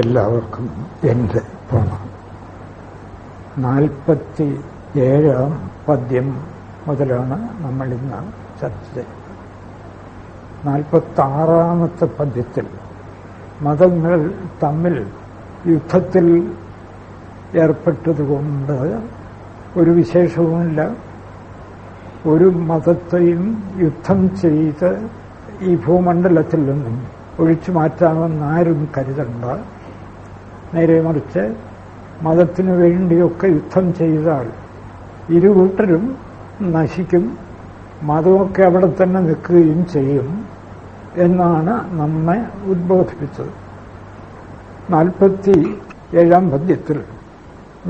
എല്ലാവർക്കും എൻ്റെ പ്രണാമം. 47-ാം പദ്യം മുതലാണ് നമ്മളിന്ന് ചർച്ച ചെയ്യുന്നത്. 46-ാമത്തെ പദ്യത്തിൽ മതങ്ങൾ തമ്മിൽ യുദ്ധത്തിൽ ഏർപ്പെട്ടതുകൊണ്ട് ഒരു വിശേഷവുമില്ല. ഒരു മതത്തെയും യുദ്ധം ചെയ്ത് ഈ ഭൂമണ്ഡലത്തിൽ നിന്നും ഒഴിച്ചു മാറ്റാമെന്ന് ആരും കരുതണ്ട. നേരെ മറിച്ച് മതത്തിനു വേണ്ടിയൊക്കെ യുദ്ധം ചെയ്താൽ ഇരുകൂട്ടരും നശിക്കും, മതമൊക്കെ അവിടെ തന്നെ നിൽക്കുകയും ചെയ്യും എന്നാണ് നമ്മെ ഉദ്ബോധിപ്പിച്ചത്. 47-ാം പദ്യത്തിൽ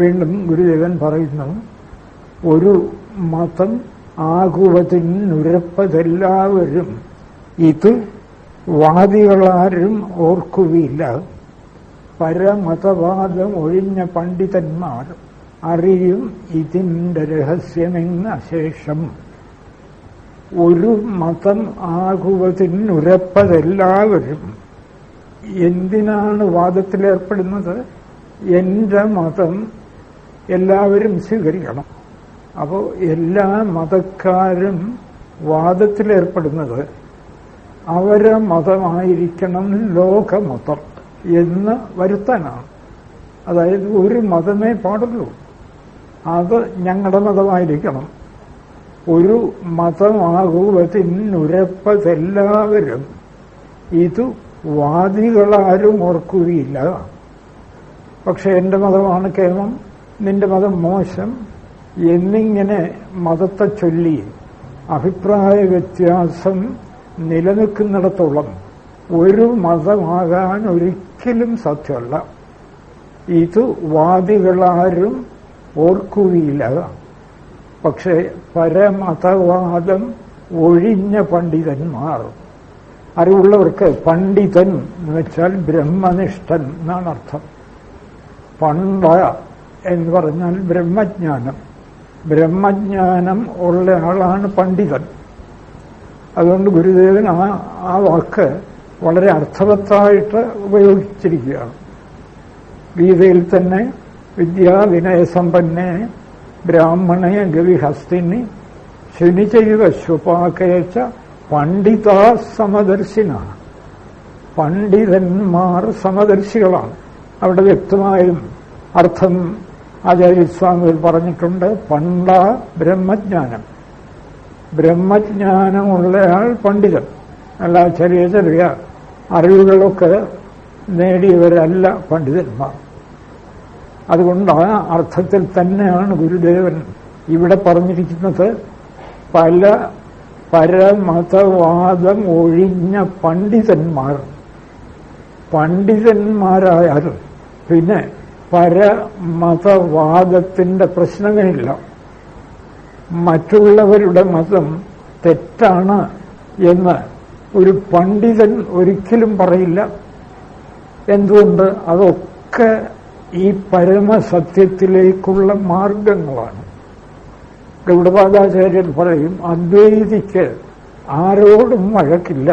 വീണ്ടും ഗുരുദേവൻ പറയുന്നു, ഒരു മതം ആകുവതിനുരപ്പതെല്ലാവരും ഇത് വാദികളാരും ഓർക്കുകയില്ല. പരമതവാദം ഒഴിഞ്ഞ പണ്ഡിതന്മാർ അറിയും ഇതിന്റെ രഹസ്യമെന്ന ശേഷം. ഒരു മതം ആകുവതിനുരപ്പതെല്ലാവരും. എന്തിനാണ് വാദത്തിലേർപ്പെടുന്നത്? എന്റെ മതം എല്ലാവരും സ്വീകരിക്കണം. അപ്പോൾ എല്ലാ മതക്കാരും വാദത്തിലേർപ്പെടുന്നത് അവരെ മതമായിരിക്കണം ലോകമതം എന്ന് വരുത്താനാണ്. അതായത് ഒരു മതമേ പാടുള്ളൂ, അത് ഞങ്ങളുടെ മതമായിരിക്കണം. ഒരു മതമാകുവതിനുരപ്പതെല്ലാവരും. ഇത് വാദികളാരും ഓർക്കുകയില്ല. പക്ഷെ എന്റെ മതമാണ് കേമം, നിന്റെ മതം മോശം എന്നിങ്ങനെ മതത്തെ ചൊല്ലി അഭിപ്രായ വ്യത്യാസം നിലനിൽക്കുന്നിടത്തോളം ഒരു മതമാകാൻ ഒരിക്കലും സാധ്യമല്ല. ഇത് വാദികളാരും ഓർക്കുകയില്ല. പക്ഷെ പരമതവാദം ഒഴിഞ്ഞ പണ്ഡിതന്മാർ, അറിവുള്ളവർക്ക് പണ്ഡിതൻ എന്ന് വെച്ചാൽ ബ്രഹ്മനിഷ്ഠൻ എന്നാണ് അർത്ഥം. പണ്ഡ എന്ന് പറഞ്ഞാൽ ബ്രഹ്മജ്ഞാനം. ബ്രഹ്മജ്ഞാനം ഉള്ള ആളാണ് പണ്ഡിതൻ. അതുകൊണ്ട് ഗുരുദേവൻ ആ വാക്ക് വളരെ അർത്ഥവത്തായിട്ട് ഉപയോഗിച്ചിരിക്കുകയാണ്. ഗീതയിൽ തന്നെ വിദ്യാവിനയസമ്പന്നെ ബ്രാഹ്മണേ ഗവിഹസ്തിനി ശനിചൈവ ശ്വപാകേച്ച പണ്ഡിതാ സമദർശിനാണ്. പണ്ഡിതന്മാർ സമദർശികളാണ്. അവിടെ വ്യക്തമായും അർത്ഥം ആചാര്യസ്വാമികൾ പറഞ്ഞിട്ടുണ്ട്. പണ്ഡ ബ്രഹ്മജ്ഞാനം, ബ്രഹ്മജ്ഞാനമുള്ളയാൾ പണ്ഡിതൻ. അല്ല ചെറിയ ചെറിയ അറിവുകളൊക്കെ നേടിയവരല്ല പണ്ഡിതന്മാർ. അതുകൊണ്ട് ആ അർത്ഥത്തിൽ തന്നെയാണ് ഗുരുദേവൻ ഇവിടെ പറഞ്ഞിരിക്കുന്നത്. പല പരമതവാദം ഒഴിഞ്ഞ പണ്ഡിതന്മാർ. പണ്ഡിതന്മാരായാലും പിന്നെ പരമതവാദത്തിന്റെ പ്രശ്നമേയില്ല. മറ്റുള്ളവരുടെ മതം തെറ്റാണ് എന്ന് ഒരു പണ്ഡിതൻ ഒരിക്കലും പറയില്ല. എന്തുകൊണ്ട്? അതൊക്കെ ഈ പരമസത്യത്തിലേക്കുള്ള മാർഗങ്ങളാണ്. ഗൗഡപാദാചാര്യൻ പറയും, അദ്വൈതിക്ക് ആരോടും വഴക്കില്ല.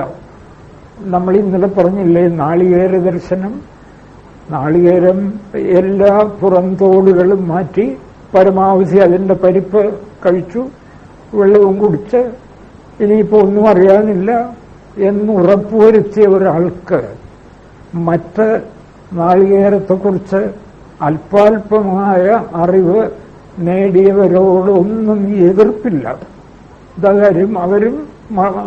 നമ്മൾ ഇന്നലെ പറഞ്ഞില്ലേ നാളികേര ദർശനം. നാളികേരം എല്ലാ പുറന്തോടുകളും മാറ്റി പരമാവധി അതിന്റെ പരിപ്പ് കഴിച്ചു, വെള്ളവും കുടിച്ച് ഇനിയിപ്പോ ഒന്നും അറിയാനില്ല എന്ന് ഉറപ്പുവരുത്തിയ ഒരാൾക്ക് മറ്റ് നാളികേരത്തെക്കുറിച്ച് അല്പാൽപമായ അറിവ് നേടിയവരോടൊന്നും എതിർപ്പില്ല. ഇതാരും അവരും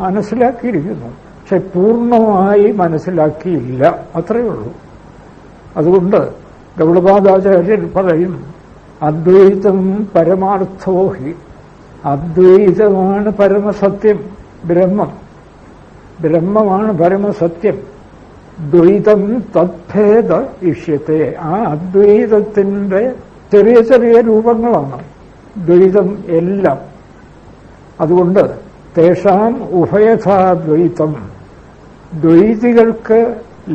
മനസ്സിലാക്കിയിരിക്കുന്നു, പക്ഷെ പൂർണ്ണമായി മനസ്സിലാക്കിയില്ല, അത്രയേ ഉള്ളൂ. അതുകൊണ്ട് ഗൗഡപാദാചാര്യൻ പറയും, അദ്വൈതം പരമാർത്ഥോഹി. അദ്വൈതമാണ് പരമസത്യം, ബ്രഹ്മമാണ് പരമസത്യം. ദ്വൈതം തദ്ഭേദ ഇഷ്യത്തെ. ആ അദ്വൈതത്തിന്റെ ചെറിയ ചെറിയ രൂപങ്ങളാണ് ദ്വൈതം എല്ലാം. അതുകൊണ്ട് തേഷാം ഉഭയഥാദ്വൈതം. ദ്വൈതികൾക്ക്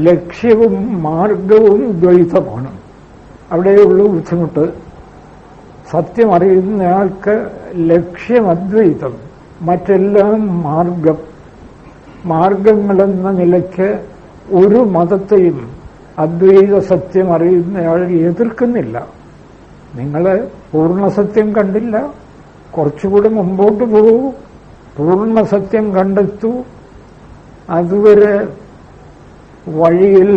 ലക്ഷ്യവും മാർഗവും ദ്വൈതമാണ്. അവിടെയുള്ള ബുദ്ധിമുട്ട്. സത്യം അറിയുന്നയാൾക്ക് ലക്ഷ്യം അദ്വൈതം, മറ്റെല്ലാം മാർഗം. മാർഗങ്ങളെന്ന നിലയ്ക്ക് ഒരു മതത്തെയും അദ്വൈത സത്യം അറിയുന്നയാൾ എതിർക്കുന്നില്ല. നിങ്ങൾ പൂർണ്ണസത്യം കണ്ടില്ല, കുറച്ചുകൂടി മുമ്പോട്ട് പോകൂ, പൂർണ്ണസത്യം കണ്ടെത്തൂ. അതുവരെ വഴിയിൽ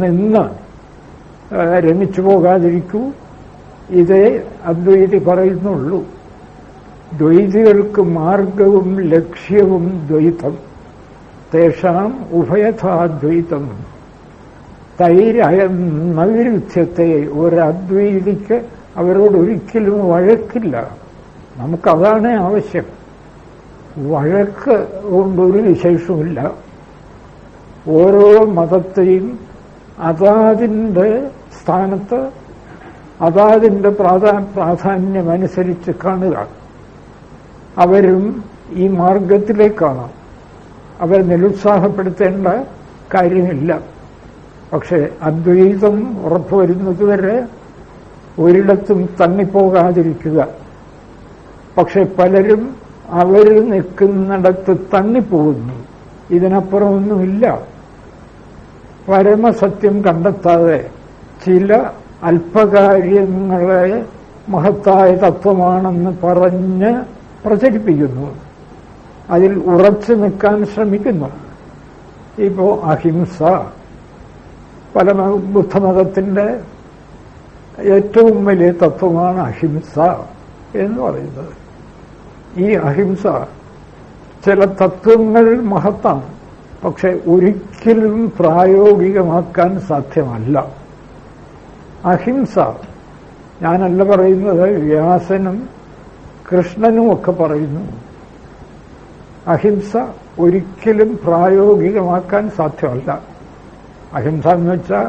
നിന്ന് രമിച്ചു പോകാതിരിക്കൂ. ഇതേ അദ്വൈതി പറയുന്നുള്ളൂ. ദ്വൈതികൾക്ക് മാർഗവും ലക്ഷ്യവും ദ്വൈതം, തേഷാം ഉഭയഥാദ്വൈതം. നൈരുദ്ധ്യത്തെ ഒരദ്വൈതിക്ക് അവരോടൊരിക്കലും വഴക്കില്ല. നമുക്കതാണ് ആവശ്യം. വഴക്ക് കൊണ്ടൊരു വിശേഷമില്ല. ഓരോ മതത്തെയും അതാതിൻ്റെ സ്ഥാനത്ത് അതാതിൻ്റെ പ്രാധാന്യമനുസരിച്ച് കാണുക. അവരും ഈ മാർഗത്തിലേക്കാണ്. അവരെ നിരുത്സാഹപ്പെടുത്തേണ്ട കാര്യമില്ല. പക്ഷെ അദ്വൈതം ഉറപ്പുവരുന്നതുവരെ ഒരിടത്തും തങ്ങിപ്പോകാതിരിക്കുക. പക്ഷെ പലരും അവർ നിൽക്കുന്നിടത്ത് തങ്ങിപ്പോകുന്നു. ഇതിനപ്പുറമൊന്നുമില്ല. പരമസത്യം കണ്ടെത്താതെ ചില അല്പകാര്യങ്ങളെ മഹത്തായ തത്വമാണെന്ന് പറഞ്ഞ് പ്രചരിപ്പിക്കുന്നു. അതിൽ ഉറച്ചു നിൽക്കാൻ ശ്രമിക്കുന്നു. ഇപ്പോ അഹിംസ, ബുദ്ധമതത്തിന്റെ ഏറ്റവും വലിയ തത്വമാണ് അഹിംസ എന്ന് പറയുന്നത്. ഈ അഹിംസ ചില തത്വങ്ങൾ മഹത്താണ്, പക്ഷെ ഒരിക്കലും പ്രായോഗികമാക്കാൻ സാധ്യമല്ല. അഹിംസ ഞാനല്ല പറയുന്നത്, വ്യാസനും കൃഷ്ണനും ഒക്കെ പറയുന്നു. അഹിംസ ഒരിക്കലും പ്രായോഗികമാക്കാൻ സാധ്യമല്ല. അഹിംസ എന്ന് വെച്ചാൽ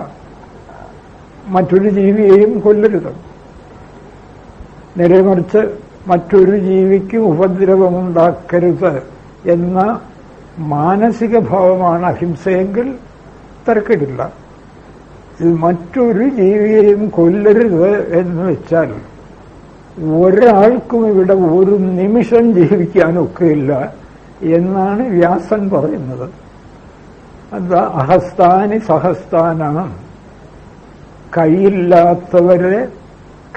മറ്റൊരു ജീവിയെയും കൊല്ലരുത്, നേരെ മറിച്ച് മറ്റൊരു ജീവിക്ക് ഉപദ്രവമുണ്ടാക്കരുത് എന്ന മാനസിക ഭാവമാണ് അഹിംസയെങ്കിൽ തരക്കേടില്ല. ഇത് മറ്റൊരു ജീവിയെയും കൊല്ലരുത് എന്ന് വെച്ചാൽ ഒരാൾക്കും ഇവിടെ ഒരു നിമിഷം ജീവിക്കാനൊക്കെയില്ല എന്നാണ് വ്യാസൻ പറയുന്നത്. എന്താ അഹസ്താനി സഹസ്താനാം, കൈയില്ലാത്തവരെ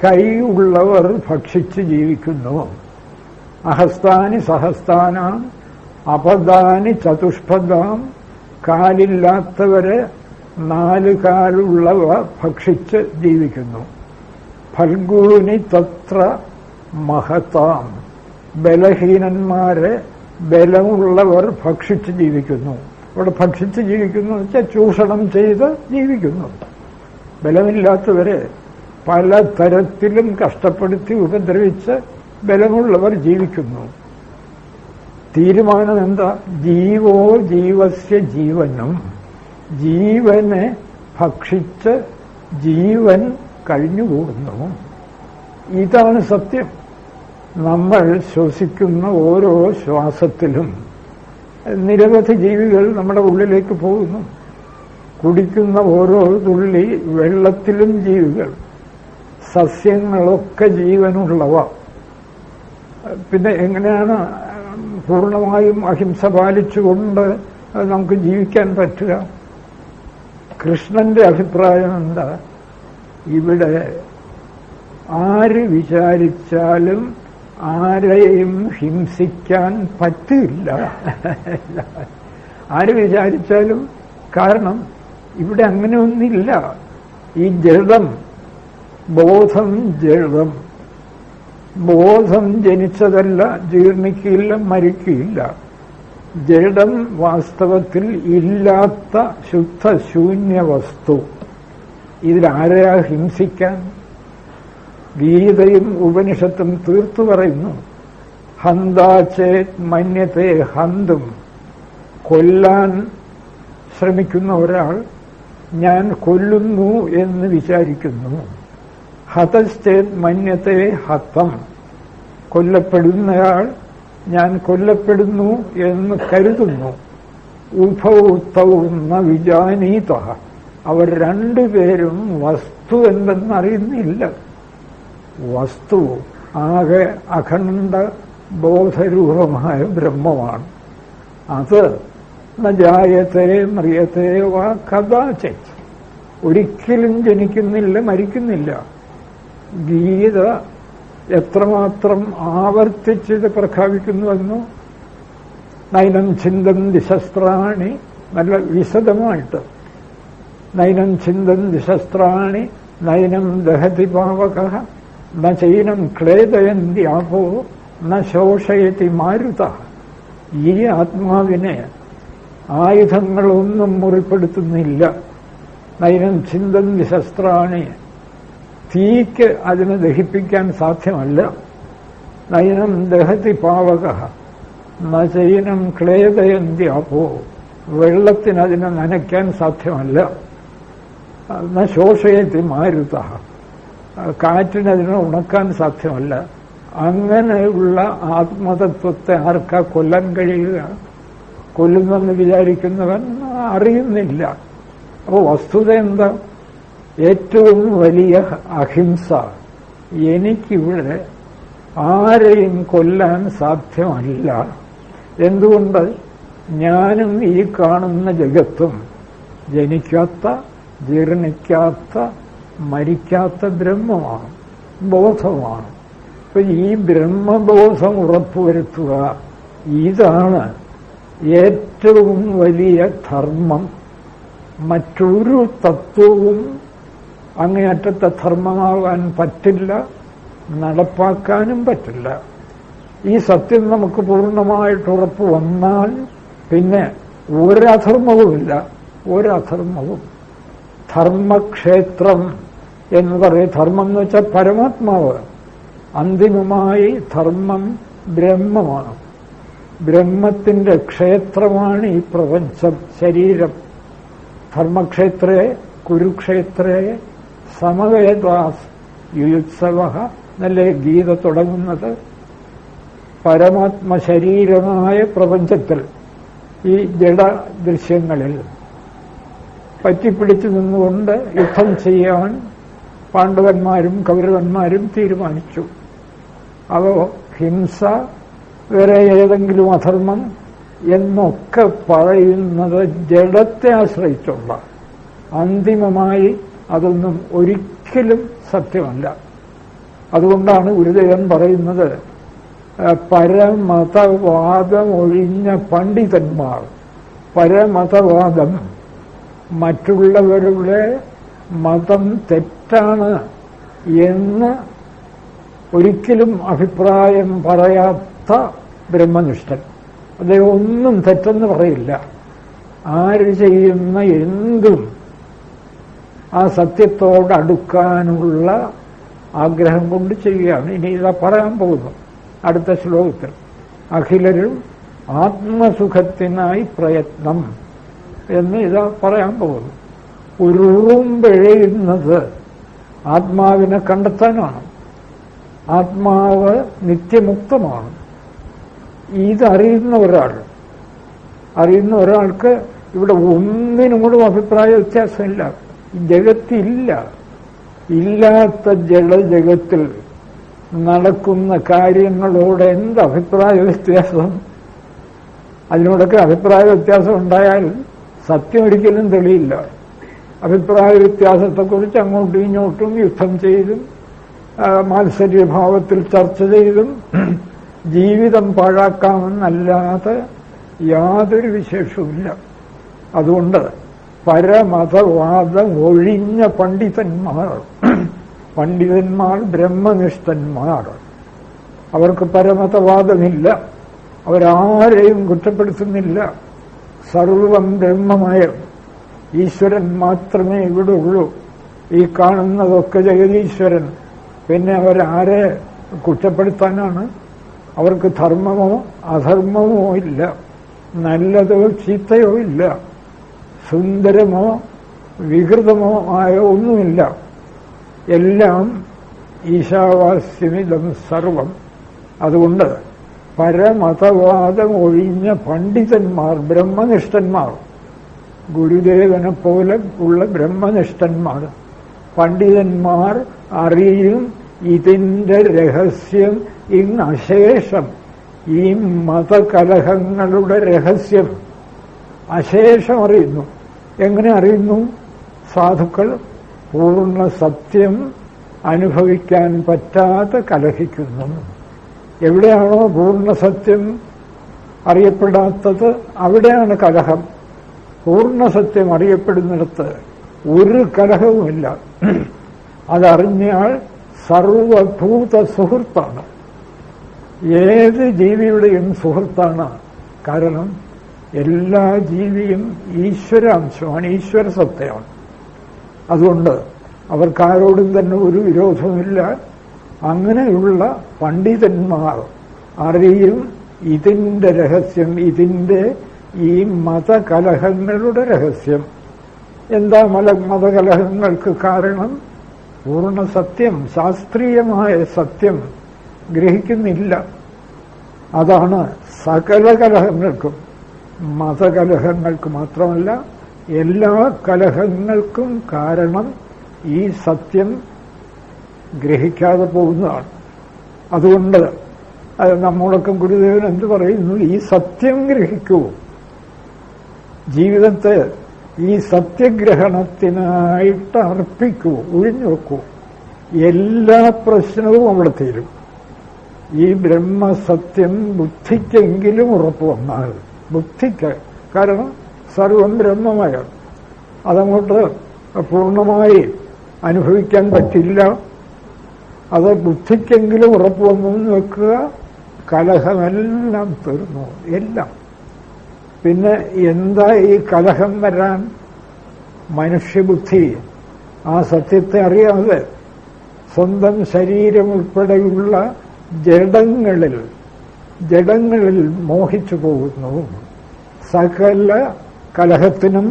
കൈയുള്ളവർ ഭക്ഷിച്ച് ജീവിക്കുന്നു. അഹസ്താനി സഹസ്താനാം അപദാനി ചതുഷ്പദാം, കാലില്ലാത്തവരെ 4 കാലുള്ളവ ഭക്ഷിച്ച് ജീവിക്കുന്നു. ഫൽഗൂനി തത്ര മഹതാം, ബലഹീനന്മാരെ ബലമുള്ളവർ ഭക്ഷിച്ച് ജീവിക്കുന്നു. ഇവിടെ ഭക്ഷിച്ച് ജീവിക്കുന്നു എന്ന് വെച്ചാൽ ചൂഷണം ചെയ്ത് ജീവിക്കുന്നു. ബലമില്ലാത്തവരെ പല തരത്തിലും കഷ്ടപ്പെടുത്തി ഉപദ്രവിച്ച് ബലമുള്ളവർ ജീവിക്കുന്നു. തീരുമാനം എന്താ? ജീവോ ജീവസ്യ ജീവനും, ജീവനെ ഭക്ഷിച്ച് ജീവൻ കഴിഞ്ഞുകൂടുന്നു. ഇതാണ് സത്യം. നമ്മൾ ശ്വസിക്കുന്ന ഓരോ ശ്വാസത്തിലും നിരവധി ജീവികൾ നമ്മുടെ ഉള്ളിലേക്ക് പോകുന്നു. കുടിക്കുന്ന ഓരോ തുള്ളി വെള്ളത്തിലും ജീവികൾ, സസ്യങ്ങളൊക്കെ ജീവനുള്ളവ. പിന്നെ എങ്ങനെയാണ് പൂർണ്ണമായും അഹിംസ പാലിച്ചുകൊണ്ട് നമുക്ക് ജീവിക്കാൻ പറ്റുക? കൃഷ്ണന്റെ അഭിപ്രായം എന്താ? ഇവിടെ ആര് വിചാരിച്ചാലും ആരെയും ഹിംസിക്കാൻ പറ്റില്ല. ആര് വിചാരിച്ചാലും. കാരണം ഇവിടെ അങ്ങനെയൊന്നില്ല. ഈ ജഡം, ബോധം ജഡം, ബോധം ജനിച്ചതല്ല, ജീർണിക്കില്ല, മരിക്കില്ല. ജഡം വാസ്തവത്തിൽ ഇല്ലാത്ത ശുദ്ധശൂന്യ വസ്തു. ഇതിലാരെയാ ഹിംസിക്കാൻ? ഗീതയും ഉപനിഷത്തും തീർത്തു പറയുന്നു. ഹന്താചേത് മന്യത്തെ ഹന്തും, കൊല്ലാൻ ശ്രമിക്കുന്ന ഒരാൾ ഞാൻ കൊല്ലുന്നു എന്ന് വിചാരിക്കുന്നു. ഹതശ്ചേത് മന്യത്തെ ഹതം, കൊല്ലപ്പെടുന്നയാൾ ഞാൻ കൊല്ലപ്പെടുന്നു എന്ന് കരുതുന്നു. ഉഭൗത്തൗ ന വിജാനീതഃ, അവർ രണ്ടുപേരും വസ്തു എന്തെന്നറിയുന്നില്ല. വസ്തു ആകെ അഖണ്ഡ ബോധരൂപമായ ബ്രഹ്മമാണ്. അത് ന ജായത്തെ മ്രിയത്തെ വാ കഥാചിത്, ഒരിക്കലും ജനിക്കുന്നില്ല, മരിക്കുന്നില്ല. ഗീത എത്രമാത്രം ആവർത്തിച്ചിത് പ്രഖ്യാപിക്കുന്നുവെന്നു നൈനം ചിന്തന്തി ശസ്ത്രാണി, നല്ല വിശദമായിട്ട്, നൈനം ചിന്തന്തി ശസ്ത്രാണി നൈനം ദഹതി പാവകഃ ന ചൈനം ക്ലേദയന്തി ആപോ ന ശോഷയതി മാരുതഃ. ഈ ആത്മാവിനെ ആയുധങ്ങളൊന്നും മുറിപ്പെടുത്തുന്നില്ല. നൈനം ചിന്തന്തി ശസ്ത്രാണി, തീക്ക് അതിനെ ദഹിപ്പിക്കാൻ സാധ്യമല്ല. നൈനം ദഹതി പാവകഃ ന ചൈനം ക്ലേദയന്തി ആപോ, വെള്ളത്തിനതിനെ നനയ്ക്കാൻ സാധ്യമല്ല. ന ശോഷയതി മാരുതഃ, കാറ്റിനതിനെ ഉണക്കാൻ സാധ്യമല്ല. അങ്ങനെയുള്ള ആത്മതത്വത്തെ ആർക്കാ കൊല്ലാൻ കഴിയുക? കൊല്ലുന്നെന്ന് വിചാരിക്കുന്നവൻ അറിയുന്നില്ല. അപ്പോൾ വസ്തുത എന്താ? ഏറ്റവും വലിയ അഹിംസ. എനിക്കിവിടെ ആരെയും കൊല്ലാൻ സാധ്യമല്ല. എന്തുകൊണ്ട്? ഞാനും ഈ കാണുന്ന ജഗത്തും ജനിക്കാത്ത, ജീർണിക്കാത്ത, മരിക്കാത്ത ബ്രഹ്മമാണ്, ബോധമാണ്. അപ്പൊ ഈ ബ്രഹ്മബോധം ഉറപ്പുവരുത്തുക, ഇതാണ് ഏറ്റവും വലിയ ധർമ്മം. മറ്റൊരു തത്വവും അങ്ങേയറ്റത്തെ ധർമ്മമാകാൻ പറ്റില്ല, നടപ്പാക്കാനും പറ്റില്ല. ഈ സത്യം നമുക്ക് പൂർണ്ണമായിട്ട് ഉറപ്പ് വന്നാൽ പിന്നെ ഒരധർമ്മവുമില്ല, ഒരധർമ്മവും. ധർമ്മക്ഷേത്രം എന്ന് പറയും. ധർമ്മം എന്ന് വെച്ചാൽ പരമാത്മാവ്. അന്തിമമായി ധർമ്മം ബ്രഹ്മമാണ്. ബ്രഹ്മത്തിന്റെ ക്ഷേത്രമാണ് ഈ പ്രപഞ്ചം, ശരീരം. ധർമ്മക്ഷേത്രേ കുരുക്ഷേത്രേ സമവേദാസ് യുയുത്സവഃ എന്നല്ലേ ഗീത തുടങ്ങുന്നത്. പരമാത്മശരീരമായ പ്രപഞ്ചത്തിൽ ഈ ജഡ ദൃശ്യങ്ങളിൽ പറ്റിപ്പിടിച്ചു നിന്നുകൊണ്ട് യുദ്ധം ചെയ്യാൻ പാണ്ഡവന്മാരും കൗരവന്മാരും തീരുമാനിച്ചു. അതോ ഹിംസ, വേറെ ഏതെങ്കിലും അധർമ്മം എന്നൊക്കെ പറയുന്നത് ജഡത്തെ ആശ്രയിച്ചുള്ള, അന്തിമമായി അതൊന്നും ഒരിക്കലും സത്യമല്ല. അതുകൊണ്ടാണ് ഗുരുദേവൻ പറയുന്നത്, പരമതവാദം ഒഴിഞ്ഞ പണ്ഡിതന്മാർ, പരമതവാദം മറ്റുള്ളവരുടെ മതം തെറ്റാണ് എന്ന് ഒരിക്കലും അഭിപ്രായം പറയാത്ത ബ്രഹ്മനിഷ്ഠൻ. അദ്ദേഹം ഒന്നും തെറ്റെന്ന് പറയില്ല. ആര് ചെയ്യുന്ന എന്തും ആ സത്യത്തോടടുക്കാനുള്ള ആഗ്രഹം കൊണ്ട് ചെയ്യുകയാണ്. ഇനി ഇതാ പറയാൻ പോകുന്നു അടുത്ത ശ്ലോകത്തിൽ. അഖിലരും ആത്മസുഖത്തിനായി പ്രയത്നം എന്ന് ഇതാ പറയാൻ പോകുന്നു. ഉരുളുമ്പെഴയുന്നത് ആത്മാവിനെ കണ്ടെത്താനാണ്. ആത്മാവ് നിത്യമുക്തമാണ്. ഇതറിയുന്ന ഒരാൾക്ക് ഇവിടെ ഒന്നിനും കൂടെ അഭിപ്രായ വ്യത്യാസമില്ല. ജഗത്തില്ല. ഇല്ലാത്ത ജഡജഗത്തിൽ നടക്കുന്ന കാര്യങ്ങളോട് എന്ത് അഭിപ്രായ വ്യത്യാസം? അതിനോടൊക്കെ അഭിപ്രായ വ്യത്യാസം ഉണ്ടായാൽ സത്യം ഒരിക്കലും തെളിയില്ല. അഭിപ്രായ വ്യത്യാസത്തെക്കുറിച്ച് അങ്ങോട്ടും ഇങ്ങോട്ടും യുദ്ധം ചെയ്തും മാത്സര്യഭാവത്തിൽ ചർച്ച ചെയ്തും ജീവിതം പാഴാക്കാമെന്നല്ലാതെ യാതൊരു വിശേഷവുമില്ല. അതുകൊണ്ട് പരമതവാദം ഒഴിഞ്ഞ പണ്ഡിതന്മാർ ബ്രഹ്മനിഷ്ഠന്മാർ. അവർക്ക് പരമതവാദമില്ല. അവരാരെയും കുറ്റപ്പെടുത്തുന്നില്ല. സർവം ബ്രഹ്മമയം. ഈശ്വരൻ മാത്രമേ ഇവിടെ ഉള്ളൂ. ഈ കാണുന്നതൊക്കെ ജഗതീശ്വരൻ. പിന്നെ അവരാരെ കുറ്റപ്പെടുത്താനാണ്? അവർക്ക് ധർമ്മമോ അധർമ്മമോ ഇല്ല, നല്ലതോ ചീത്തയോ ഇല്ല, സുന്ദരമോ വികൃതമോ ആയ ഒന്നുമില്ല. എല്ലാം ഈശാവാസ്യമിതം സർവം. അതുകൊണ്ട് പരമതവാദം ഒഴിഞ്ഞ പണ്ഡിതന്മാർ, ബ്രഹ്മനിഷ്ഠന്മാർ, ഗുരുദേവനെ പോലെ ഉള്ള ബ്രഹ്മനിഷ്ഠന്മാർ, പണ്ഡിതന്മാർ അറിയും ഇതിന്റെ രഹസ്യം. അശേഷം ഈ മതകലഹങ്ങളുടെ രഹസ്യം അശേഷം അറിയുന്നു. എങ്ങനെ അറിയുന്നു? സാധുക്കൾ പൂർണ്ണ സത്യം അനുഭവിക്കാൻ പറ്റാതെ കലഹിക്കുന്നു. എവിടെയാണോ പൂർണ്ണ സത്യം അറിയപ്പെടാത്തത് അവിടെയാണ് കലഹം. പൂർണ്ണ സത്യം അറിയപ്പെടുന്നിടത്ത് ഒരു കലഹവുമില്ല. അതറിഞ്ഞയാൾ സർവഭൂത സുഹൃത്താണ്. ഏത് ജീവിയുടെയും സുഹൃത്താണ്. കാരണം എല്ലാ ജീവിയും ഈശ്വരാംശമാണ്, ഈശ്വര സത്യമാണ്. അതുകൊണ്ട് അവർക്കാരോടും തന്നെ ഒരു വിരോധമില്ല. അങ്ങനെയുള്ള പണ്ഡിതന്മാർ അറിയും ഇതിന്റെ രഹസ്യം, ഇതിന്റെ ഈ മതകലഹങ്ങളുടെ രഹസ്യം. എന്താ മതകലഹങ്ങൾക്ക് കാരണം? പൂർണ്ണ സത്യം, ശാസ്ത്രീയമായ സത്യം ഗ്രഹിക്കുന്നില്ല. അതാണ് സകല കലഹങ്ങൾക്കും, മതകലഹങ്ങൾക്ക് മാത്രമല്ല എല്ലാ കലഹങ്ങൾക്കും കാരണം ഈ സത്യം ഗ്രഹിക്കാതെ പോകുന്നതാണ്. അതുകൊണ്ട് നമ്മളൊക്കെ ഗുരുദേവൻ എന്ത് പറയുന്നു? ഈ സത്യം ഗ്രഹിക്കൂ. ജീവിതത്തെ ഈ സത്യഗ്രഹണത്തിനായിട്ട് അർപ്പിക്കൂ, ഒഴിഞ്ഞു വെക്കൂ. എല്ലാ പ്രശ്നവും അവിടെ തീരും. ഈ ബ്രഹ്മസത്യം ബുദ്ധിക്കെങ്കിലും ഉറപ്പ് വന്നാൽ, ബുദ്ധിക്ക്, കാരണം സർവം ബ്രഹ്മമയാണ്, അതങ്ങോട്ട് പൂർണ്ണമായി അനുഭവിക്കാൻ പറ്റില്ല. അത് ബുദ്ധിക്കെങ്കിലും ഉറപ്പ് വന്നു വെക്കുക, കലഹമെല്ലാം തീർന്നു. എല്ലാം. പിന്നെ എന്താ ഈ കലഹം വരാൻ? മനുഷ്യബുദ്ധി ആ സത്യത്തെ അറിയാതെ സ്വന്തം ശരീരം ഉൾപ്പെടെയുള്ള ജഡങ്ങളിൽ മോഹിച്ചു പോകുന്നു. സകല കലഹത്തിനും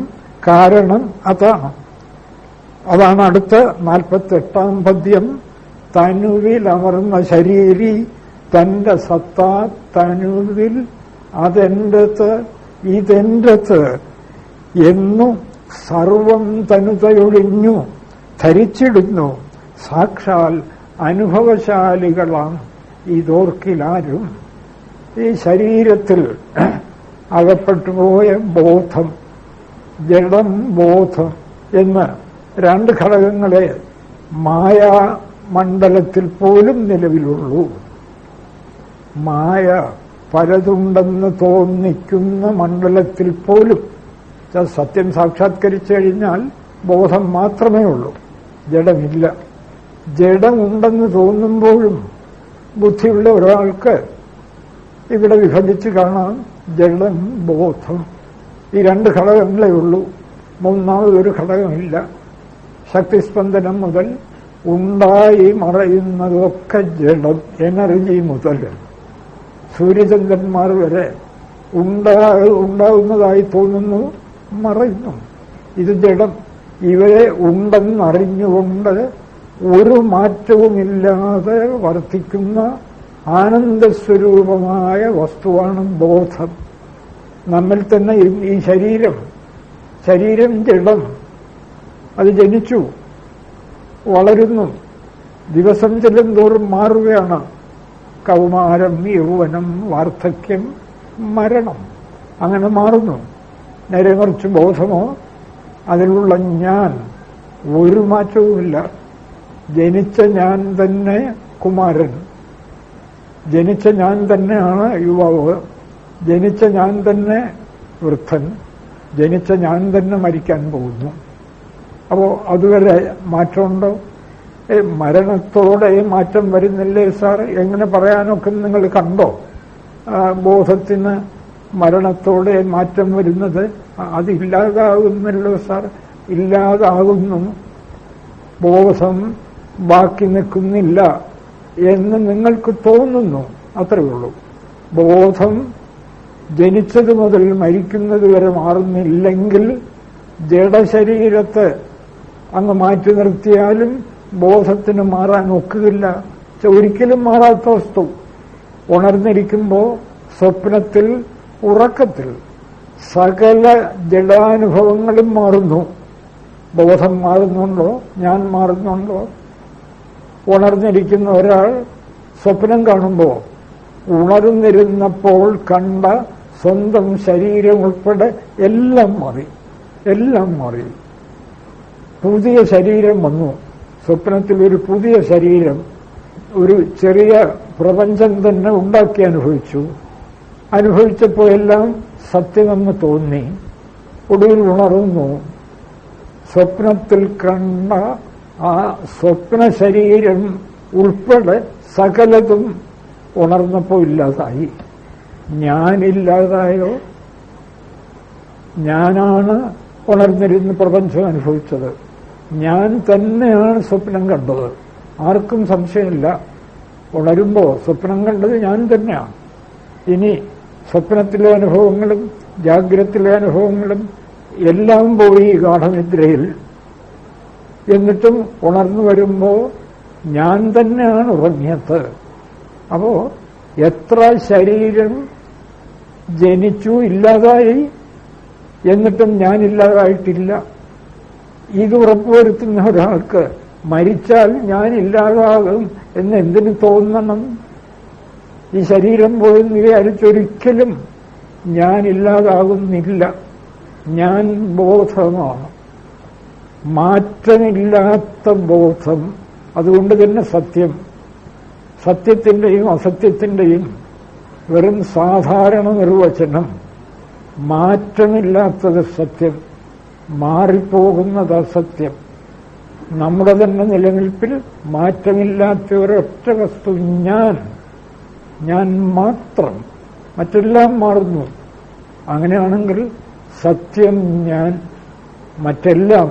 കാരണം അതാണ്. അതാണ് അടുത്ത 48-ാം പദ്യം. തനുവിൽ അമർന്ന ശരീരി തന്റെ സത്താ തനുവിൽ അതെന്റെത് ഇതെന്റെത് എന്നു സർവം തനുതയൊഴിഞ്ഞു ധരിച്ചിടുന്നു. സാക്ഷാൽ അനുഭവശാലികളാം ഇതോർക്കിലാരും. ഈ ശരീരത്തിൽ അകപ്പെട്ടുപോയ ബോധം, ജഡം, ബോധം എന്ന് രണ്ട് ഘടകങ്ങളെ മായാമണ്ഡലത്തിൽ പോലും നിലവിലുള്ളൂ. മായ പലതുണ്ടെന്ന് തോന്നിക്കുന്ന മണ്ഡലത്തിൽ പോലും സത്യം സാക്ഷാത്കരിച്ചു കഴിഞ്ഞാൽ ബോധം മാത്രമേ ഉള്ളൂ, ജഡമില്ല. ജഡമുണ്ടെന്ന് തോന്നുമ്പോഴും ബുദ്ധിയുള്ള ഒരാൾക്ക് ഇവിടെ വിഭജിച്ച് കാണാം. ജഡം, ബോധം, ഈ രണ്ട് ഘടകങ്ങളേ ഉള്ളൂ. മൂന്നാമതൊരു ഘടകമില്ല. ശക്തിസ്പന്ദനം മുതൽ ഉണ്ടായി മറയുന്നതൊക്കെ ജഡം, എനർജി മുതൽ സൂര്യചന്ദ്രന്മാർ വരെ ഉണ്ടാകുന്നതായി തോന്നുന്നു, മറയുന്നു. ഇത് ജഡം. ഇവരെ ഉണ്ടെന്നറിഞ്ഞുകൊണ്ട് ഒരു മാറ്റവുമില്ലാതെ വർത്തിക്കുന്ന ആനന്ദസ്വരൂപമായ വസ്തുവാണ് ബോധം. നമ്മിൽ തന്നെ ഈ ശരീരം ജഡം. അത് ജനിച്ചു, വളരുന്നു, ദിവസം ചെല്ലുന്തോറും മാറുകയാണ്. കൗമാരം, യൗവനം, വാർദ്ധക്യം, മരണം, അങ്ങനെ മാറുന്നു. നേരെ മറിച്ച് ബോധമോ, അതിലുള്ള ഞാൻ ഒരു മാറ്റവുമില്ല. ജനിച്ച ഞാൻ തന്നെ കുമാരൻ, ജനിച്ച ഞാൻ തന്നെയാണ് യുവാവ്, ജനിച്ച ഞാൻ തന്നെ വൃദ്ധൻ, ജനിച്ച ഞാൻ തന്നെ മരിക്കാൻ പോകുന്നു. അപ്പോ അതുവരെ മാറ്റമുണ്ടോ? മരണത്തോടെ മാറ്റം വരുന്നില്ലേ സാർ? എങ്ങനെ പറയാനൊക്കെ നിങ്ങൾ കണ്ടോ? ബോധത്തിന് മരണത്തോടെ മാറ്റം വരുന്നത് അതില്ലാതാകുന്നല്ലോ സാർ. ഇല്ലാതാകുന്നു, ബോധം ബാക്കി നിൽക്കുന്നില്ല എന്ന് നിങ്ങൾക്ക് തോന്നുന്നു, അത്രയേ ഉള്ളൂ. ബോധം ജനിച്ചത് മുതൽ മരിക്കുന്നത് വരെ മാറുന്നില്ലെങ്കിൽ ജഡശരീരത്തെ അങ്ങ് മാറ്റി നിർത്തിയാലും ബോധത്തിന് മാറാൻ ഒക്കുകയില്ല. ഒരിക്കലും മാറാത്ത വസ്തു. ഉണർന്നിരിക്കുമ്പോൾ, സ്വപ്നത്തിൽ, ഉറക്കത്തിൽ സകല ജഡാനുഭവങ്ങളും മാറുന്നു. ബോധം മാറുന്നുണ്ടോ? ഞാൻ മാറുന്നുണ്ടോ? ഉണർന്നിരിക്കുന്ന ഒരാൾ സ്വപ്നം കാണുമ്പോൾ ഉണർന്നിരുന്നപ്പോൾ കണ്ട സ്വന്തം ശരീരം ഉൾപ്പെടെ എല്ലാം മാറി. പുതിയ ശരീരം വന്നു. സ്വപ്നത്തിൽ ഒരു പുതിയ ശരീരം, ഒരു ചെറിയ പ്രപഞ്ചം തന്നെ ഉണ്ടാക്കി അനുഭവിച്ചു. അനുഭവിച്ചപ്പോൾ എല്ലാം സത്യമെന്ന് തോന്നി. ഒടുവിൽ ഉണർന്നു. സ്വപ്നത്തിൽ കണ്ട ആ സ്വപ്ന ശരീരം ഉൾപ്പെടെ സകലതും ഉണർന്നപ്പോൾ ഇല്ലാതായി. ഞാനില്ലാതായോ? ഞാനാണ് ഉണർന്നിരുന്ന് പ്രപഞ്ചം അനുഭവിച്ചത്. ഞാൻ തന്നെയാണ് സ്വപ്നം കണ്ടത്. ആർക്കും സംശയമില്ല. ഉണരുമ്പോൾ സ്വപ്നം കണ്ടത് ഞാൻ തന്നെയാണ്. ഇനി സ്വപ്നത്തിലെ അനുഭവങ്ങളും ജാഗ്രതത്തിലെ അനുഭവങ്ങളും എല്ലാം പോയി ഗാഠനിദ്രയിൽ. എന്നിട്ടും ഉണർന്നു വരുമ്പോൾ ഞാൻ തന്നെയാണ് ഉറങ്ങിയത്. അപ്പോ എത്ര ശരീരം ജനിച്ചു, ഇല്ലാതായി, എന്നിട്ടും ഞാനില്ലാതായിട്ടില്ല. ഇത് ഉറപ്പുവരുത്തുന്ന ഒരാൾക്ക് മരിച്ചാൽ ഞാൻ ഇല്ലാതാകും എന്ന് എന്തിനു തോന്നണം? ഈ ശരീരം പോയെന്ന് വിചാരിച്ചൊരിക്കലും ഞാനില്ലാതാകുന്നില്ല. ഞാൻ ബോധമാണ്, മാറ്റമില്ലാത്ത ബോധം. അതുകൊണ്ട് തന്നെ സത്യം, സത്യത്തിന്റെയും അസത്യത്തിന്റെയും വെറും സാധാരണ നിർവചനം. മാറ്റമില്ലാത്തത് സത്യം, മാറിപ്പോകുന്നത് അസത്യം. നമ്മുടെ തന്നെ നിലനിൽപ്പിൽ മാറ്റമില്ലാത്ത ഒരൊറ്റ വസ്തു ഞാൻ മാത്രം. മറ്റെല്ലാം മാറുന്നു. അങ്ങനെയാണെങ്കിൽ സത്യം ഞാൻ. മറ്റെല്ലാം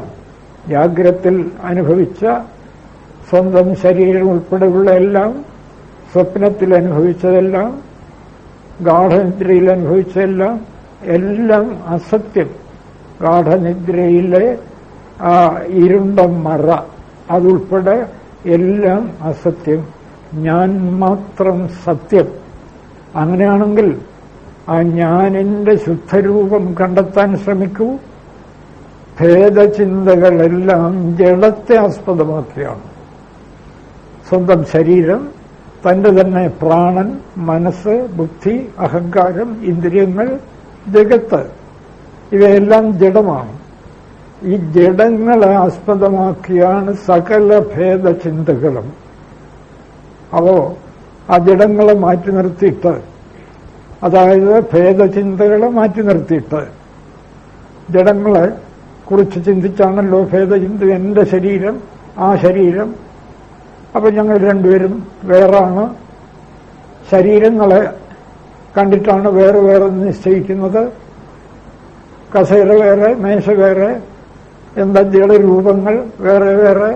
ജാഗ്രതയിൽ അനുഭവിച്ച സ്വന്തം ശരീരം ഉൾപ്പെടെയുള്ള എല്ലാം, സ്വപ്നത്തിൽ അനുഭവിച്ചതെല്ലാം, ഗാഠനിദ്രയിൽ അനുഭവിച്ചതെല്ലാം എല്ലാം അസത്യം. ഗാഠനിദ്രയിലെ ആ ഇരുണ്ട മറ അതുൾപ്പെടെ എല്ലാം അസത്യം. ഞാൻ മാത്രം സത്യം. അങ്ങനെയാണെങ്കിൽ ആ ഞാനിന്റെ ശുദ്ധരൂപം കണ്ടെത്താൻ ശ്രമിക്കൂ. ഭേദചിന്തകളെല്ലാം ജഡത്തെ ആസ്പദമാക്കിയാണ്. സ്വന്തം ശരീരം, തന്റെ തന്നെ പ്രാണൻ, മനസ്സ്, ബുദ്ധി, അഹങ്കാരം, ഇന്ദ്രിയങ്ങൾ, ജഗത്ത്, ഇവയെല്ലാം ജഡമാണ്. ഈ ജഡങ്ങളെ ആസ്പദമാക്കിയാണ് സകല ഭേദചിന്തകളും. അപ്പോ ആ ജഡങ്ങളെ മാറ്റി നിർത്തിയിട്ട്, അതായത് ഭേദചിന്തകളെ മാറ്റി നിർത്തിയിട്ട്, ജഡങ്ങളെ കുറിച്ച് ചിന്തിച്ചാണല്ലോ ഭേദചിന്ത. എന്റെ ശരീരം, ആ ശരീരം, അപ്പൊ ഞങ്ങൾ രണ്ടുപേരും വേറാണ്. ശരീരങ്ങളെ കണ്ടിട്ടാണ് വേറെ വേറെ നിശ്ചയിക്കുന്നത്. കസേര വേറെ, മേശ വേറെ, എന്താ ജഡരൂപങ്ങൾ വേറെ വേറെ.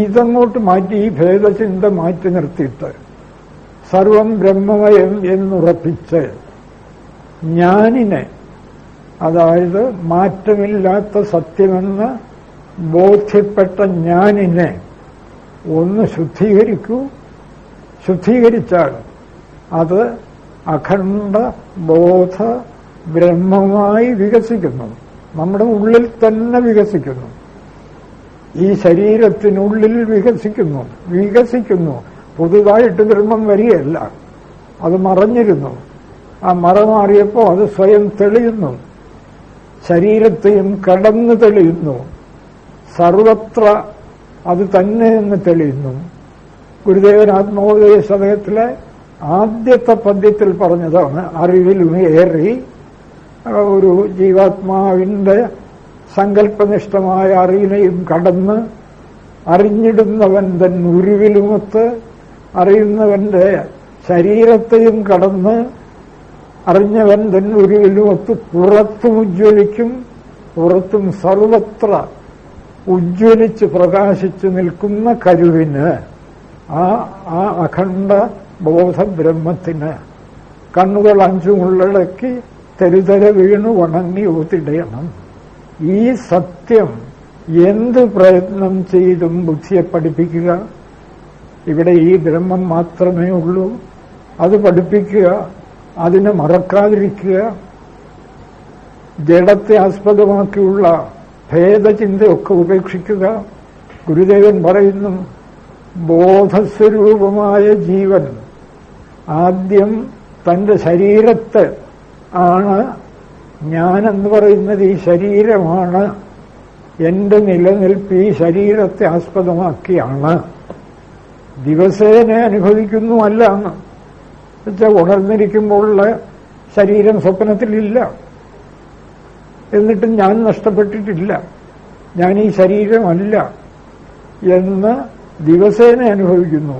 ഇതങ്ങോട്ട് മാറ്റി, ഈ ഭേദചിന്ത മാറ്റി നിർത്തിയിട്ട് സർവം ബ്രഹ്മമയം എന്നുറപ്പിച്ച് ഞാനിനെ, അതായത് മാറ്റമില്ലാത്ത സത്യമെന്ന് ബോധ്യപ്പെട്ട ഞാനിനെ ഒന്ന് ശുദ്ധീകരിക്കൂ. ശുദ്ധീകരിച്ചാൽ അത് അഖണ്ഡ ബോധ ബ്രഹ്മമായി വികസിക്കുന്നു. നമ്മുടെ ഉള്ളിൽ തന്നെ വികസിക്കുന്നു. ഈ ശരീരത്തിനുള്ളിൽ വികസിക്കുന്നു. പുതുതായിട്ട് ബ്രഹ്മം വരികയല്ല, അത് മറഞ്ഞിരുന്നു. ആ മറ മാറിയപ്പോൾ അത് സ്വയം തെളിയുന്നു. ശരീരത്തെയും കടന്നു തെളിയുന്നു. സർവത്ര അത് തന്നെ എന്ന് തെളിയുന്നു. ഗുരുദേവൻ ആത്മോദയ സമയത്തിലെ ആദ്യത്തെ പദ്യത്തിൽ പറഞ്ഞതാണ്, അറിവിലും ഏറി ഒരു ജീവാത്മാവിന്റെ സങ്കല്പനിഷ്ഠമായ അറിവിനെയും കടന്ന് അറിഞ്ഞിടുന്നവൻ തൻ ഉരുവിലുമൊത്ത് അറിയുന്നവന്റെ ശരീരത്തെയും കടന്ന് അറിഞ്ഞവൻ തൻ ഉരുവിലുമൊത്ത് പുറത്തും ഉജ്ജ്വലിക്കും. പുറത്തും സർവത്ര ഉജ്ജ്വലിച്ച് പ്രകാശിച്ചു നിൽക്കുന്ന കരുവിന്, ആ അഖണ്ഡ ബോധബ്രഹ്മത്തിന് കണ്ണുകൾ അഞ്ചും ഉള്ളടക്കി തെരുതര വീണു വണങ്ങി ഓത്തിടയണം. ഈ സത്യം എന്ത് പ്രയത്നം ചെയ്തും ബുദ്ധിയെ പഠിപ്പിക്കുക. ഇവിടെ ഈ ബ്രഹ്മം മാത്രമേ ഉള്ളൂ. അത് പഠിപ്പിക്കുക, അതിനെ മറക്കാതിരിക്കുക. ജഡത്തെ ആസ്പദമാക്കിയുള്ള ഭേദചിന്തയൊക്കെ ഉപേക്ഷിക്കുക. ഗുരുദേവൻ പറയുന്നു, ബോധസ്വരൂപമായ ജീവൻ ആദ്യം തന്റെ ശരീരത്തെ ആണ് ഞാനെന്ന് പറയുന്നത്. ഈ ശരീരമാണ് എന്റെ നിലനിൽപ്പ് ഈ ശരീരത്തെ ആസ്പദമാക്കിയാണ്. ദിവസേന അനുഭവിക്കുന്നു അല്ല എന്ന് വെച്ചാൽ ഉണർന്നിരിക്കുമ്പോഴുള്ള ശരീരം സ്വപ്നത്തിലില്ല. എന്നിട്ടും ഞാൻ നഷ്ടപ്പെട്ടിട്ടില്ല, ഞാൻ ഈ ശരീരമല്ല എന്ന് ദിവസേന അനുഭവിക്കുന്നു.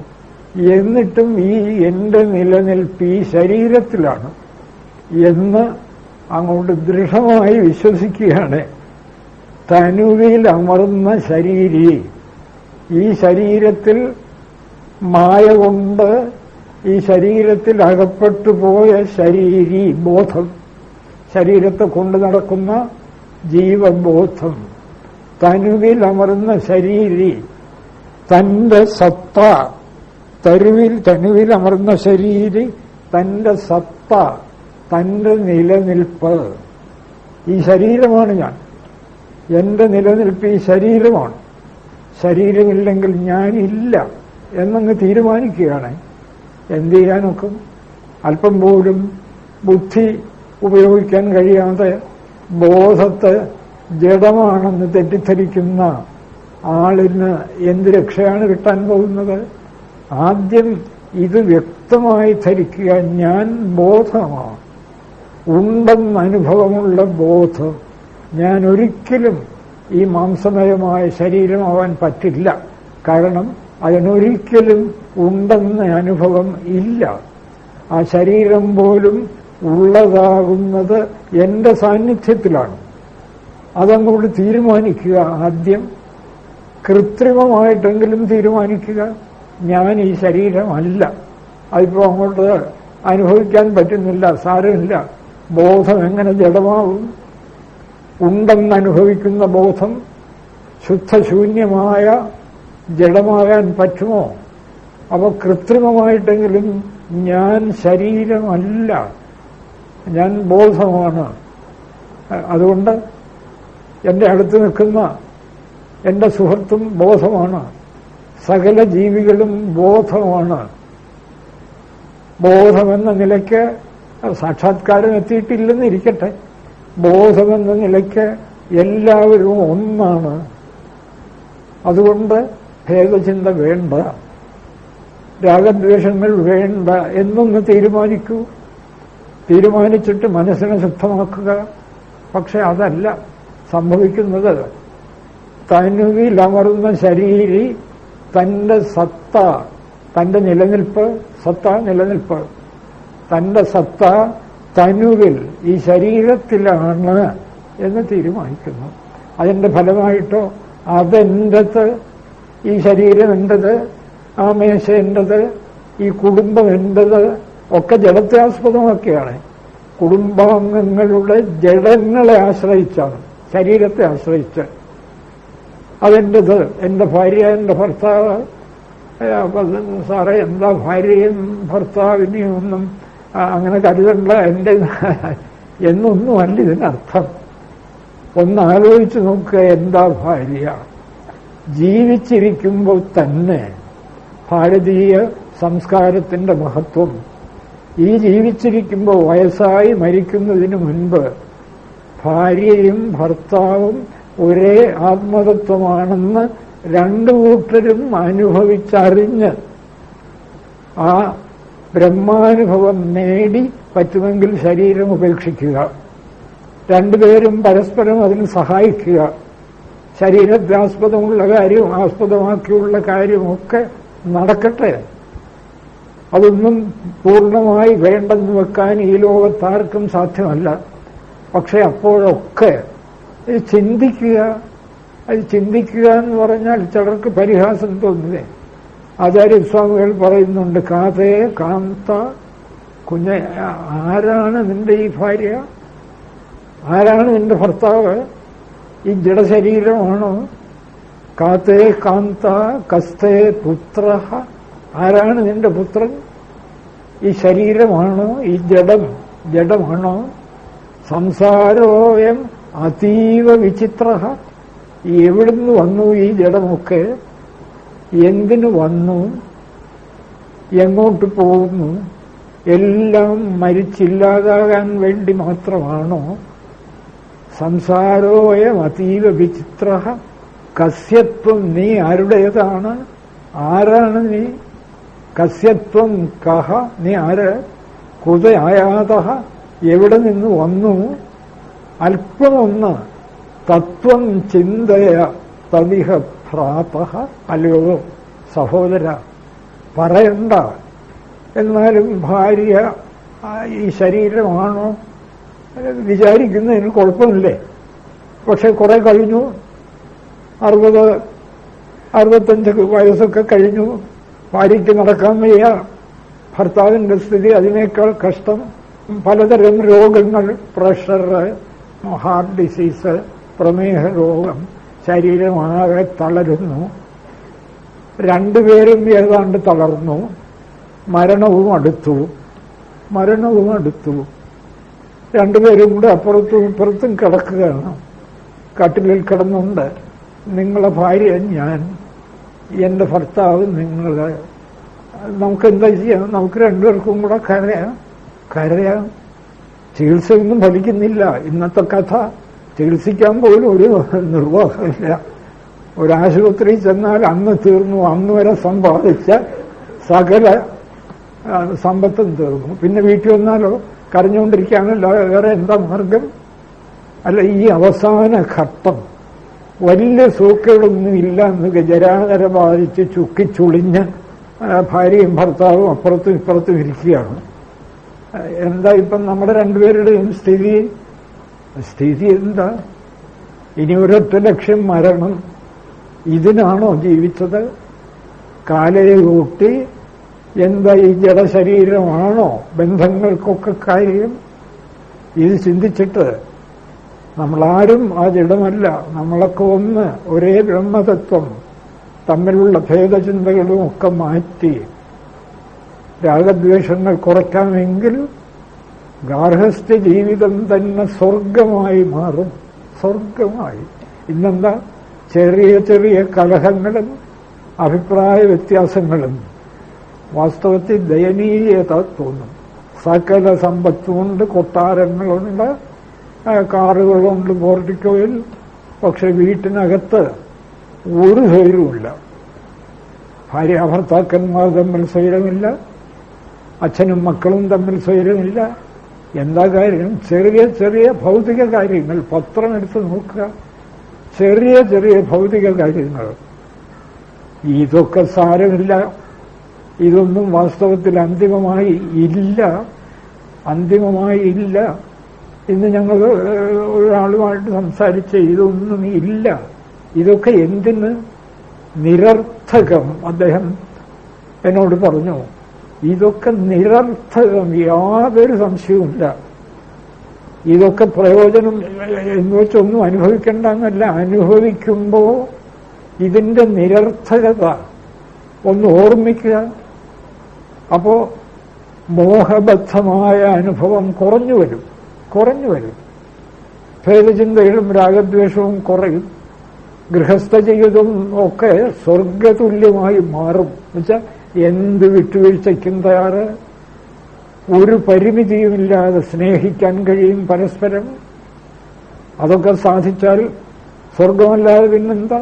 എന്നിട്ടും ഈ എന്റെ നിലനിൽപ്പ് ഈ ശരീരത്തിലാണ് എന്ന് അങ്ങോട്ട് ദൃഢമായി വിശ്വസിക്കുകയാണ്. തനുവിൽ അമർന്ന ശരീരി, ഈ ശരീരത്തിൽ മായ കൊണ്ട് ഈ ശരീരത്തിൽ അകപ്പെട്ടുപോയ ശരീരി ബോധം, ശരീരത്തെ കൊണ്ടു നടക്കുന്ന ജീവബോധം, തനുവിൽ അമർന്ന ശരീരി, തന്റെ സത്ത, തനുവിൽ അമർന്ന ശരീരി, തന്റെ സത്ത, തന്റെ നിലനിൽപ്പ്, ഈ ശരീരമാണ് ഞാൻ. എന്റെ നിലനിൽപ്പ് ഈ ശരീരമാണ്. ശരീരമില്ലെങ്കിൽ ഞാനില്ല എന്നങ്ങ് തീരുമാനിക്കുകയാണ്. എന്ത് ചെയ്യാനൊക്കും? അല്പം പോലും ബുദ്ധി ഉപയോഗിക്കാൻ കഴിയാതെ ബോധത്തെ ജഡമാണെന്ന് തെറ്റിദ്ധരിക്കുന്ന ആളിന് എന്ത് രക്ഷയാണ് കിട്ടാൻ പോകുന്നത്? ആദ്യം ഇത് വ്യക്തമായി ധരിക്കുക, ഞാൻ ബോധമാണ്, ഉണ്ടെന്ന് അനുഭവമുള്ള ബോധം. ഞാൻ ഒരിക്കലും ഈ മാംസമയമായ ശരീരമാവാൻ പറ്റില്ല. കാരണം അതിനൊരിക്കലും ഉണ്ടെന്ന അനുഭവം ഇല്ല. ആ ശരീരം പോലും ഉള്ളതാകുന്നത് എന്റെ സാന്നിധ്യത്തിലാണ്. അതങ്ങോട്ട് തീരുമാനിക്കുക. ആദ്യം കൃത്രിമമായിട്ടെങ്കിലും തീരുമാനിക്കുക, ഞാൻ ഈ ശരീരമല്ല. അതിപ്പോ അങ്ങോട്ട് അനുഭവിക്കാൻ പറ്റുന്നില്ല, സാരമില്ല. ബോധം എങ്ങനെ ജഡമാവും? ഉണ്ടെന്നനുഭവിക്കുന്ന ബോധം ശുദ്ധശൂന്യമായ ജഡമാകാൻ പറ്റുമോ? അപ്പൊ കൃത്രിമമായിട്ടെങ്കിലും ഞാൻ ശരീരമല്ല, ഞാൻ ബോധമാണ്. അതുകൊണ്ട് എന്റെ അടുത്ത് നിൽക്കുന്ന എന്റെ സുഹൃത്തും ബോധമാണ്, സകല ജീവികളും ബോധമാണ്. ബോധമെന്ന നിലയ്ക്ക് സാക്ഷാത്കാരം എത്തിയിട്ടില്ലെന്നിരിക്കട്ടെ, ബോധമെന്ന നിലയ്ക്ക് എല്ലാവരും ഒന്നാണ്. അതുകൊണ്ട് ഭേദചിന്ത വേണ്ട, രാഗദ്വേഷങ്ങൾ വേണ്ട എന്നൊന്ന് തീരുമാനിക്കൂ. തീരുമാനിച്ചിട്ട് മനസ്സിനെ ശുദ്ധമാക്കുക. പക്ഷെ അതല്ല സംഭവിക്കുന്നത്. തനുവിലമർന്ന ശരീരി, തന്റെ സത്ത, തന്റെ നിലനിൽപ്പ്, സത്ത നിലനിൽപ്പ്, തന്റെ സത്ത തനുവിൽ ഈ ശരീരത്തിലാണ് എന്ന് തീരുമാനിക്കുന്നു. അതിന്റെ ഫലമായിട്ടോ അതെന്റത്, ഈ ശരീരം എന്റത്, ആ മേശ എന്റത്, ഈ കുടുംബം എന്റത് ഒക്കെ ജഡത്തെ ആസ്പദമാക്കിയാണ്. കുടുംബാംഗങ്ങളുടെ ജഡങ്ങളെ ആശ്രയിച്ചാണ്, ശരീരത്തെ ആശ്രയിച്ച്. അതെന്റത്, എന്റെ ഭാര്യ, എന്റെ ഭർത്താവ്. സാറേ, എന്താ ഭാര്യയും ഭർത്താവിനെയും ഒന്നും അങ്ങനെ കരുതണ്ട എന്റെ എന്നൊന്നുമല്ല ഇതിനർത്ഥം. ഒന്നാലോചിച്ച് നോക്കുക, എന്താ ഭാര്യ? ജീവിച്ചിരിക്കുമ്പോൾ തന്നെ ഭാരതീയ സംസ്കാരത്തിന്റെ മഹത്വം, ഈ ജീവിച്ചിരിക്കുമ്പോൾ വയസ്സായി മരിക്കുന്നതിന് മുൻപ് ഭാര്യയും ഭർത്താവും ഒരേ ആത്മതത്വമാണെന്ന് രണ്ടു കൂട്ടരും അനുഭവിച്ചറിഞ്ഞ് ആ ബ്രഹ്മാനുഭവം നേടി പറ്റുമെങ്കിൽ ശരീരം ഉപേക്ഷിക്കുക. രണ്ടുപേരും പരസ്പരം അതിന് സഹായിക്കുക. ശരീരത്തെ ആസ്പദമാക്കിയുള്ള കാര്യമൊക്കെ നടക്കട്ടെ. അതൊന്നും പൂർണ്ണമായി വേണ്ടെന്ന് വെക്കാൻ ഈ ലോകത്താർക്കും സാധ്യമല്ല. പക്ഷെ അപ്പോഴൊക്കെ ഇത് ചിന്തിക്കുക. അത് ചിന്തിക്കുക എന്ന് പറഞ്ഞാൽ ചിലർക്ക് പരിഹാസം തോന്നുന്നേ. ആചാര്യസ്വാമികൾ പറയുന്നുണ്ട്, കാതേ കാന്ത കുഞ്ഞ, ആരാണ് നിന്റെ ഈ ഭാര്യ? ആരാണ് നിന്റെ ഭർത്താവ്? ഈ ജഡശരീരമാണോ? കാതേ കാന്ത കസ്തേ പുത്ര, ആരാണ് നിന്റെ പുത്രൻ? ഈ ശരീരമാണോ? ഈ ജഡമാണോ? സംസാരോയം അതീവ വിചിത്ര, എവിടുന്ന് വന്നു ഈ ജഡമൊക്കെ? എന്തിനു വന്നു? എങ്ങോട്ട് പോകുന്നു? എല്ലാം മരിച്ചില്ലാതാകാൻ വേണ്ടി മാത്രമാണോ? സംസാരോയം അതീവ വിചിത്ര. കസ്യത്വം, നീ ആരുടേതാണ്? ആരാണ് നീ? കസ്യത്വം കഹ, നീ ആര്? കുതയായാത, എവിടെ നിന്ന് വന്നു? അല്പമൊന്ന് തത്വം ചിന്തയ തദിഹ ഭ്രാത. അല്ലയോ സഹോദര, പറയണ്ട. എന്നാലും ഭാര്യ ഈ ശരീരമാണോ വിചാരിക്കുന്നതിന് കുഴപ്പമില്ലേ? പക്ഷെ കുറെ കഴിഞ്ഞു, 60-65 വയസ്സൊക്കെ കഴിഞ്ഞു, ഭാര്യയ്ക്ക് നടക്കാൻ വയ്യ, ഭർത്താവിന്റെ സ്ഥിതി അതിനേക്കാൾ കഷ്ടം. പലതരം രോഗങ്ങൾ, പ്രഷർ, ഹാർട്ട് ഡിസീസ്, പ്രമേഹ രോഗം, ശരീരമാകെ തളരുന്നു. രണ്ടുപേരും ഏതാണ്ട് തളർന്നു. മരണവും അടുത്തു. രണ്ടുപേരും കൂടെ അപ്പുറത്തും ഇപ്പുറത്തും കിടക്കുകയാണ്. കട്ടിലിൽ കിടന്നുണ്ട്. നിങ്ങളെ ഭാര്യ ഞാൻ, എന്റെ ഭർത്താവ് നിങ്ങൾ. നമുക്കെന്താ ചെയ്യാം? നമുക്ക് രണ്ടുപേർക്കും കൂടെ കരയാം. ചികിത്സയൊന്നും ഫലിക്കുന്നില്ല. ഇന്നത്തെ കഥ ചികിത്സിക്കാൻ പോലും ഒരു നിർവാഹമില്ല. ഒരാശുപത്രിയിൽ ചെന്നാൽ അന്ന് തീർന്നു, അന്ന് വരെ സമ്പാദിച്ച സകല സമ്പത്തും തീർന്നു. പിന്നെ വീട്ടിൽ വന്നാലോ കരഞ്ഞുകൊണ്ടിരിക്കാനല്ല, വേറെ എന്താ മാർഗം? അല്ല, ഈ അവസാന ഘട്ടം വലിയ സൂക്കേടൊന്നും ഇല്ല എന്ന് ജരാനര ബാധിച്ച് ചുക്കിച്ചുളിഞ്ഞ് ഭാര്യയും ഭർത്താവും അപ്പുറത്തും ഇപ്പുറത്തും ഇരിക്കുകയാണ്. എന്താ ഇപ്പം നമ്മുടെ രണ്ടുപേരുടെയും സ്ഥിതി എന്താ? ഇനി ഒരൊറ്റ ലക്ഷ്യം, മരണം. ഇതിനാണോ ജീവിച്ചത്? കാലയെ കൂട്ടി എന്താ ഈ ജഡശരീരമാണോ ബന്ധങ്ങൾക്കൊക്കെ കാര്യം? ഇത് ചിന്തിച്ചിട്ട് നമ്മളാരും ആ ജഡമല്ല, നമ്മളൊക്കെ ഒന്ന്, ഒരേ ബ്രഹ്മതത്വം, തമ്മിലുള്ള ഭേദചിന്തകളും ഒക്കെ മാറ്റി രാഗദ്വേഷങ്ങൾ കുറയ്ക്കാമെങ്കിൽ ഗാർഹസ്ഥ്യ ജീവിതം തന്നെ സ്വർഗമായി മാറും. സ്വർഗമായി. ഇന്നെന്താ ചെറിയ ചെറിയ കലഹങ്ങളും അഭിപ്രായ വ്യത്യാസങ്ങളും വാസ്തവത്തിൽ ദയനീയത തോന്നും. സകല സമ്പത്തുമുണ്ട്, കൊട്ടാരങ്ങളുണ്ട്, കാറുകളുണ്ട് പോർട്ടിക്കോയിൽ. പക്ഷെ വീട്ടിനകത്ത് ഒരു സ്വൈരവുമില്ല. ഭാര്യ ഭർത്താക്കന്മാർ തമ്മിൽ സ്വൈരമില്ല, അച്ഛനും മക്കളും തമ്മിൽ സ്വൈരമില്ല. എന്താ കാര്യം? ചെറിയ ചെറിയ ഭൗതിക കാര്യങ്ങൾ. പത്രം എടുത്ത് നോക്കുക, ചെറിയ ചെറിയ ഭൗതിക കാര്യങ്ങൾ. ഇതൊക്കെ സാരമില്ല. ഇതൊന്നും വാസ്തവത്തിൽ അന്തിമമായി ഇല്ല. ഇന്ന് ഞങ്ങൾ ഒരാളുമായിട്ട് സംസാരിച്ച് ഇതൊന്നും ഇല്ല. ഇതൊക്കെ എന്തിന്? നിരർത്ഥകം. അദ്ദേഹം എന്നോട് പറഞ്ഞു, ഇതൊക്കെ നിരർത്ഥകം, യാതൊരു സംശയവുമില്ല. ഇതൊക്കെ പ്രയോജനം എന്ന് വെച്ചൊന്നും അനുഭവിക്കേണ്ടെന്നല്ല, അനുഭവിക്കുമ്പോൾ ഇതിന്റെ നിരർത്ഥകത ഒന്ന് ഓർമ്മിക്കുക. അപ്പോ മോഹബദ്ധമായ അനുഭവം കുറഞ്ഞു വരും. ഭേദചിന്തകളും രാഗദ്വേഷവും കുറയും. ഗൃഹസ്ഥ ജീവിതം ഒക്കെ സ്വർഗതുല്യമായി മാറും. എന്നുവെച്ചാൽ എന്ത് വിട്ടുവീഴ്ചയ്ക്കും തയ്യാറ്, ഒരു പരിമിതിയുമില്ലാതെ സ്നേഹിക്കാൻ കഴിയും പരസ്പരം. അതൊക്കെ സാധിച്ചാൽ സ്വർഗമല്ലാതെ പിന്നെന്താ?